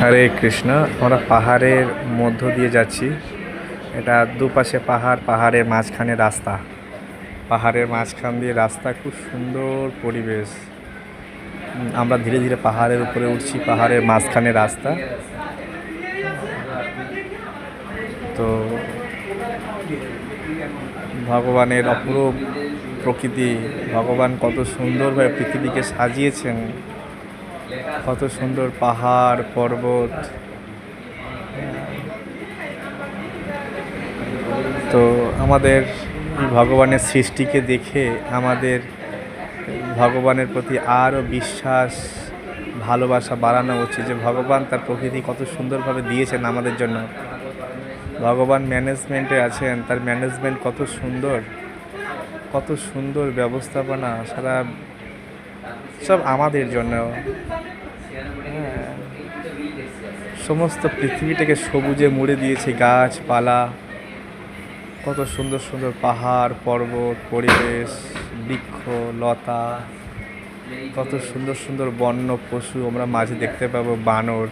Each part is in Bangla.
হরে কৃষ্ণ। আমরা পাহাড়ের মধ্য দিয়ে যাচ্ছি। এটা দুপাশে পাহাড়, পাহাড়ের মাঝখানে রাস্তা। পাহাড়ের মাঝখান দিয়ে রাস্তা, খুব সুন্দর পরিবেশ। আমরা ধীরে ধীরে পাহাড়ের উপরে উঠছি, পাহাড়ের মাঝখানে রাস্তা। তো ভগবানের অপরূপ প্রকৃতি, ভগবান কত সুন্দরভাবে পৃথিবীকে সাজিয়েছেন, কত সুন্দর পাহাড় পর্বত। তো আমাদের ভগবানের সৃষ্টিকে দেখে আমাদের ভগবানের প্রতি আরও বিশ্বাস, ভালোবাসা বাড়ানো উচিত, যে ভগবান তার প্রকৃতি কত সুন্দরভাবে দিয়েছেন আমাদের জন্য। ভগবান ম্যানেজমেন্টে আছেন, তার ম্যানেজমেন্ট কত সুন্দর, কত সুন্দর ব্যবস্থাপনা, সারা সব আমাদের জন্য। সমস্ত পৃথিবীটাকে সবুজে মুড়ে দিয়েছে, গাছপালা, কত সুন্দর সুন্দর পাহাড় পর্বত, পরিবেশ, বৃক্ষ লতা, কত সুন্দর সুন্দর বন্য পশু আমরা মাঝে দেখতে পাবো, বানর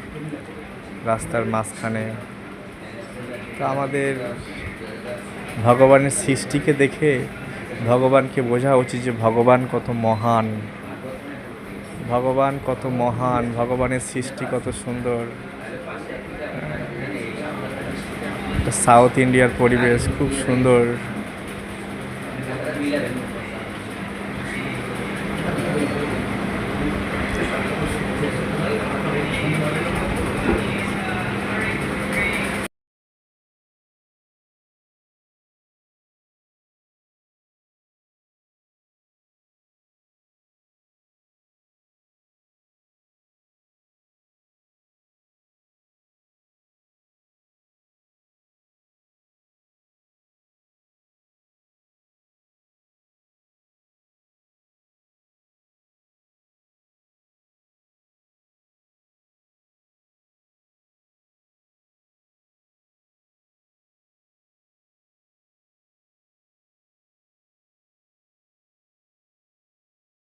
রাস্তার মাঝখানে। তো আমাদের ভগবানের সৃষ্টিকে দেখে ভগবানকে বোঝা উচিত যে ভগবান কত মহান, ভগবান কত মহান, ভগবানের সৃষ্টি কত সুন্দর। সাউথ ইন্ডিয়ার পরিবেশ খুব সুন্দর।